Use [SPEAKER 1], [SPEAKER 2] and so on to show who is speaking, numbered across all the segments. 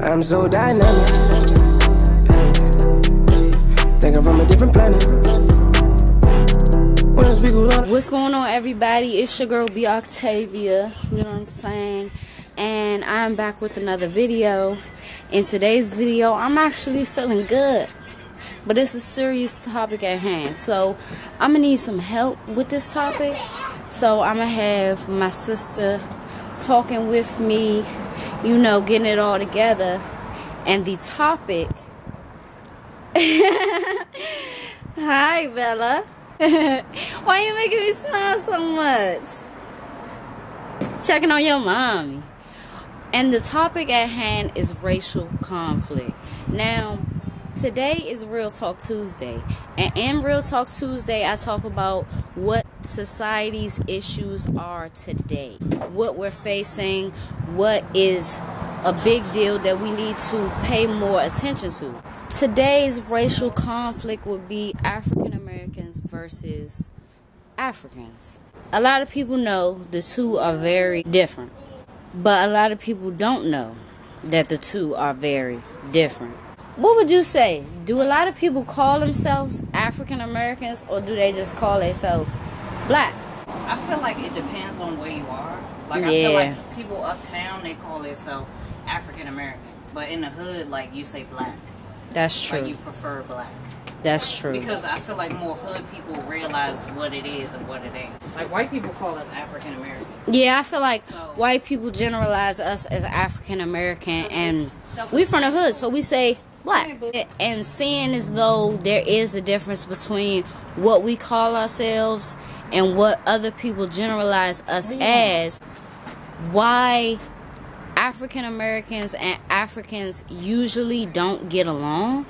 [SPEAKER 1] I'm so dynamic. Hey, think I'm from a different planet.
[SPEAKER 2] What's going on, everybody? It's your girl B Octavia, you know what I'm saying, and I'm back with another video. In today's video, I'm actually feeling good, but it's a serious topic at hand, so I'm gonna need some help with this topic. So I'm gonna have my sister talking with me, you know, getting it all together. And the topic hi Bella. Why you making me smile so much? Checking on your mommy. And the topic at hand is racial conflict. Now, today is Real Talk Tuesday. And in Real Talk Tuesday, I talk about what society's issues are today. What we're facing, what is a big deal that we need to pay more attention to. Today's racial conflict would be African Americans versus Africans. A lot of people know the two are very different, but a lot of people don't know that the two are very different. What would you say? Do a lot of people call themselves African Americans, or do they just call themselves black?
[SPEAKER 3] I feel like it depends on where you are. Like, I feel like people uptown, they call themselves African American, but in the hood, like, you say black.
[SPEAKER 2] That's true.
[SPEAKER 3] Like, you prefer black.
[SPEAKER 2] That's true.
[SPEAKER 3] Because I feel like more hood people realize what it is and what it ain't. Like, white people call us African American.
[SPEAKER 2] Yeah, I feel like white people generalize us as African American, and we from the hood, so we say black. And seeing as though there is a difference between what we call ourselves and what other people generalize us as, why African Americans and Africans usually don't get along.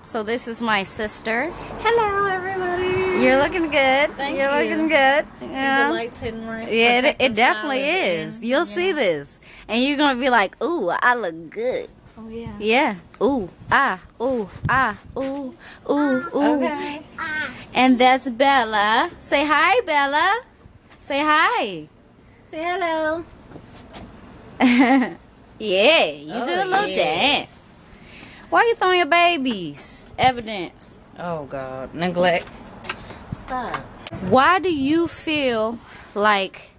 [SPEAKER 2] So this is my sister.
[SPEAKER 4] Hello, everybody.
[SPEAKER 2] You're looking good. You're looking good.
[SPEAKER 4] Yeah. The light's hitting right.
[SPEAKER 2] Yeah, it definitely is. You'll see this, and you're gonna be like, "Ooh, I look good."
[SPEAKER 4] Oh yeah.
[SPEAKER 2] Yeah. Ooh, ah, ooh, ah, ooh, ooh, ooh.
[SPEAKER 4] Okay.
[SPEAKER 2] And that's Bella. Say hi, Bella. Say hi.
[SPEAKER 4] Say hello.
[SPEAKER 2] Yeah, you do a little dance. Why you throwing your babies? Evidence.
[SPEAKER 3] Oh, God. Neglect.
[SPEAKER 4] Stop.
[SPEAKER 2] Why do you feel like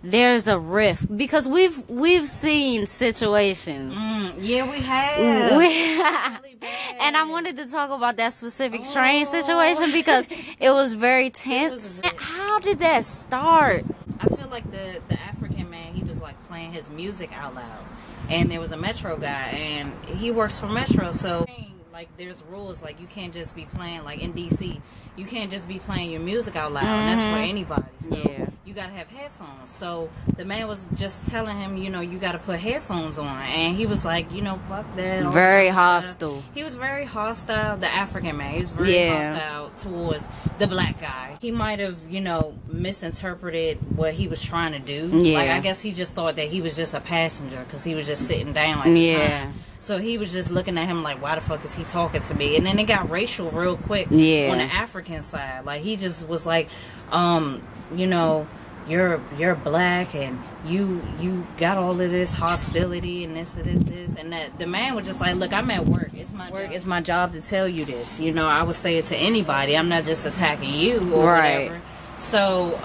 [SPEAKER 2] there's a rift? Because we've seen situations.
[SPEAKER 3] Yeah, we have.
[SPEAKER 2] Really and I wanted to talk about that specific train situation because it was very tense. How did that start?
[SPEAKER 3] I feel like the African man, he was like playing his music out loud, and there was a Metro guy, and he works for Metro, so like there's rules, like you can't just be playing, like in DC, you can't just be playing your music out loud, and that's for anybody. So you gotta have headphones. So the man was just telling him, you know, you gotta put headphones on, and he was like, you know, fuck that.
[SPEAKER 2] Very hostile.
[SPEAKER 3] He was very hostile. The African man, he was very hostile towards the black guy. He might have, you know, misinterpreted what he was trying to do. Like, I guess he just thought that he was just a passenger because he was just sitting down at the time. So he was just looking at him like, why the fuck is he talking to me? And then it got racial real quick on the African side. Like, he just was like, you know, you're black and you got all of this hostility and this. And the man was just like, look, I'm at work. It's my work. It's my job to tell you this. You know, I would say it to anybody. I'm not just attacking you or whatever. So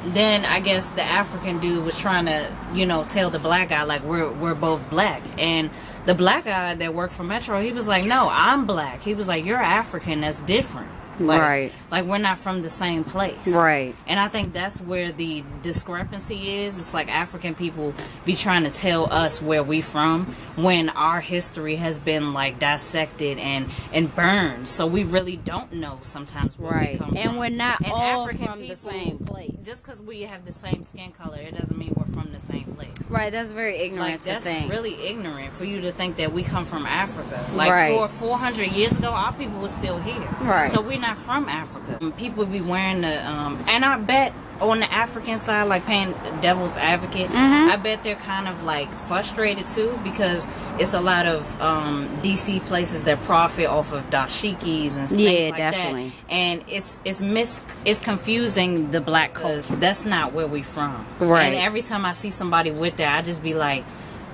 [SPEAKER 3] then I guess the African dude was trying to, you know, tell the black guy, like, we're both black. And the black guy that worked for Metro, he was like, no, I'm black. He was like, you're African. That's different. Like, like, we're not from the same place. Right. And I think that's where the discrepancy is. It's like African people be trying to tell us where we from when our history has been, like, dissected and burned. So we really don't know sometimes where we come from.
[SPEAKER 2] And we're not
[SPEAKER 3] and
[SPEAKER 2] all
[SPEAKER 3] African
[SPEAKER 2] from
[SPEAKER 3] people,
[SPEAKER 2] the same place.
[SPEAKER 3] Just because we have the same skin color, it doesn't mean we're from the same place.
[SPEAKER 2] Right, that's very ignorant
[SPEAKER 3] like,
[SPEAKER 2] to
[SPEAKER 3] that's
[SPEAKER 2] think.
[SPEAKER 3] really ignorant for you to think that we come from Africa. Like, for 400 years ago, our people were still here. Right. So we're not from Africa. People be wearing the, and I bet on the African side, like playing devil's advocate, I bet they're kind of like frustrated too, because it's a lot of DC places that profit off of dashikis and things like that. And it's confusing the black culture. That's not where we from. Right. And every time I see somebody with that, I just be like,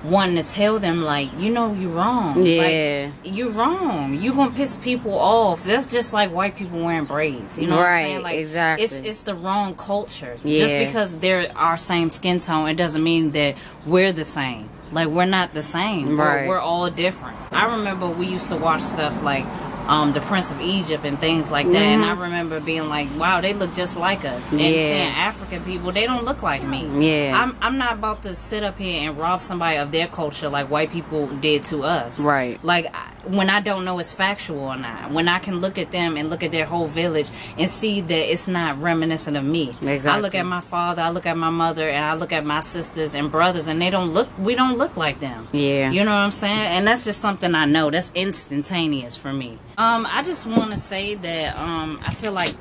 [SPEAKER 3] wanting to tell them, like, you know, you're wrong.
[SPEAKER 2] Yeah.
[SPEAKER 3] Like, you're wrong. You gonna piss people off. That's just like white people wearing braids. You know what I'm saying? Like,
[SPEAKER 2] exactly.
[SPEAKER 3] It's the wrong culture.
[SPEAKER 2] Yeah.
[SPEAKER 3] Just because they're our same skin tone, it doesn't mean that we're the same. Like, we're not the same.
[SPEAKER 2] Right.
[SPEAKER 3] We're all different. I remember we used to watch stuff like the Prince of Egypt and things like that, and I remember being like, wow, they look just like us. And seeing African people, they don't look like me.
[SPEAKER 2] Yeah.
[SPEAKER 3] I'm not about to sit up here and rob somebody of their culture like white people did to us.
[SPEAKER 2] Right.
[SPEAKER 3] Like, when I don't know it's factual or not, when I can look at them and look at their whole village and see that it's not reminiscent of me.
[SPEAKER 2] Exactly.
[SPEAKER 3] I look at my father, I look at my mother, and I look at my sisters and brothers, and we don't look like them.
[SPEAKER 2] Yeah.
[SPEAKER 3] You know what I'm saying? And that's just something I know. That's instantaneous for me. I just want to say that I feel like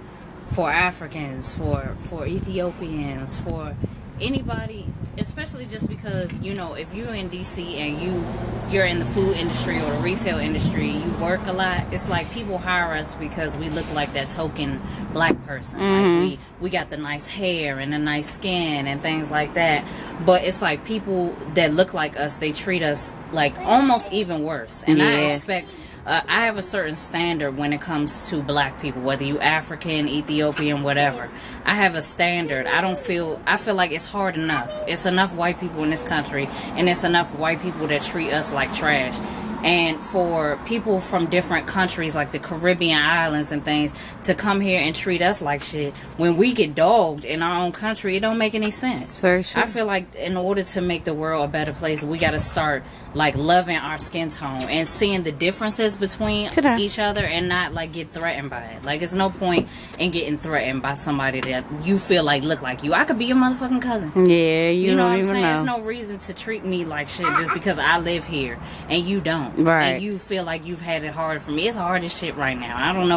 [SPEAKER 3] for Africans, for Ethiopians, for anybody, especially just because, you know, if you're in DC and you're in the food industry or the retail industry, you work a lot, it's like people hire us because we look like that token black person. Like we got the nice hair and the nice skin and things like that. But it's like people that look like us, they treat us like almost even worse. And I expect I have a certain standard when it comes to black people, whether you African, Ethiopian, whatever. I have a standard. I feel like it's hard enough. It's enough white people in this country, and it's enough white people that treat us like trash. And for people from different countries like the Caribbean islands and things to come here and treat us like shit when we get dogged in our own country, it don't make any sense.
[SPEAKER 2] Very true.
[SPEAKER 3] I feel like in order to make the world a better place, we got to start like loving our skin tone and seeing the differences between each other and not like get threatened by it. Like, it's no point in getting threatened by somebody that you feel like look like you. I could be your motherfucking cousin.
[SPEAKER 2] Yeah, you
[SPEAKER 3] know
[SPEAKER 2] don't
[SPEAKER 3] what I'm
[SPEAKER 2] even
[SPEAKER 3] saying?
[SPEAKER 2] know.
[SPEAKER 3] There's no reason to treat me like shit just because I live here and you don't.
[SPEAKER 2] Right.
[SPEAKER 3] And you feel like you've had it harder for me. It's hard as shit right now. I don't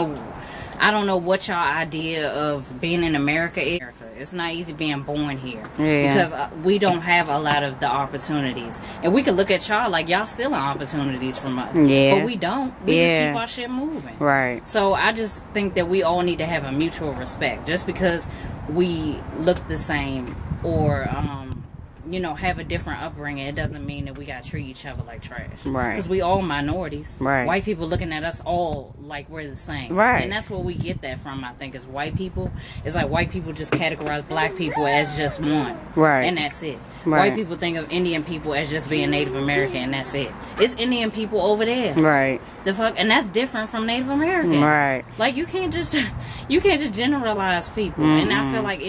[SPEAKER 3] know what y'all idea of being in America is. It's not easy being born here.
[SPEAKER 2] Yeah.
[SPEAKER 3] Because we don't have a lot of the opportunities. And we could look at y'all like y'all stealing opportunities from us.
[SPEAKER 2] Yeah.
[SPEAKER 3] But we don't. We just keep our shit moving.
[SPEAKER 2] Right.
[SPEAKER 3] So I just think that we all need to have a mutual respect. Just because we look the same or you know, have a different upbringing, it doesn't mean that we gotta treat each other like trash.
[SPEAKER 2] Right.
[SPEAKER 3] Because we all minorities.
[SPEAKER 2] Right.
[SPEAKER 3] White people looking at us all like we're the same.
[SPEAKER 2] Right.
[SPEAKER 3] And that's where we get that from, I think, is white people. It's like white people just categorize black people as just one.
[SPEAKER 2] Right.
[SPEAKER 3] And that's it.
[SPEAKER 2] Right.
[SPEAKER 3] White people think of Indian people as just being Native American, and that's it. It's Indian people over there.
[SPEAKER 2] Right.
[SPEAKER 3] The fuck, and that's different from Native American.
[SPEAKER 2] Right.
[SPEAKER 3] Like, you can't just generalize people. And I feel like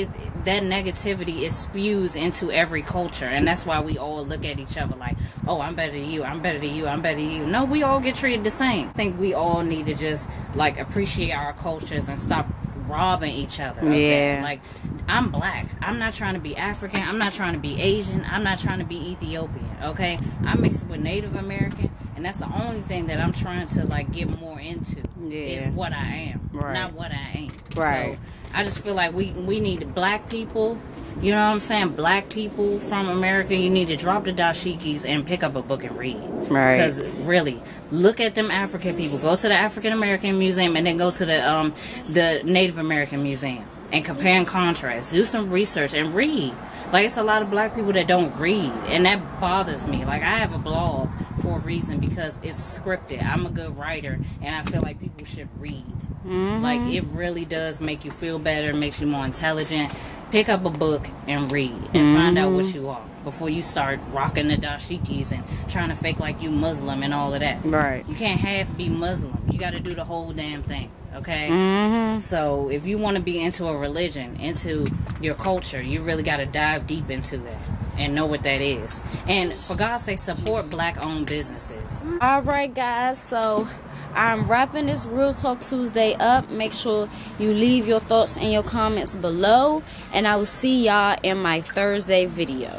[SPEAKER 3] that negativity is spews into every culture, and that's why we all look at each other like, oh, I'm better than you, I'm better than you, I'm better than you. No, we all get treated the same. I think we all need to just like appreciate our cultures and stop robbing each other of that. Like, I'm black. I'm not trying to be African. I'm not trying to be Asian. I'm not trying to be Ethiopian. Okay, I'm mixed with Native American, and that's the only thing that I'm trying to like get more into is what I am, not what I ain't.
[SPEAKER 2] Right.
[SPEAKER 3] So I just feel like we need black people. You know what I'm saying? Black people from America, you need to drop the dashikis and pick up a book and read.
[SPEAKER 2] Right.
[SPEAKER 3] Because really, look at them African people. Go to the African American Museum and then go to the Native American Museum and compare and contrast. Do some research and read. Like, it's a lot of black people that don't read, and that bothers me. Like, I have a blog for a reason because it's scripted. I'm a good writer, and I feel like people should read. Like, it really does make you feel better, makes you more intelligent. Pick up a book and read and find out what you are before you start rocking the dashikis and trying to fake like you Muslim and all of that.
[SPEAKER 2] Right.
[SPEAKER 3] You can't half be Muslim. You got to do the whole damn thing. Okay? So if you want to be into a religion, into your culture, you really got to dive deep into that and know what that is. And for God's sake, support black-owned businesses.
[SPEAKER 2] All right, guys. So I'm wrapping this Real Talk Tuesday up. Make sure you leave your thoughts and your comments below. And I will see y'all in my Thursday video.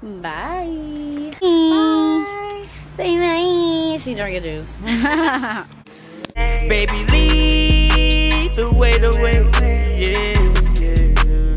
[SPEAKER 2] Bye. Bye. Say bye. She drank your juice.
[SPEAKER 1] Baby, lead the way, yeah.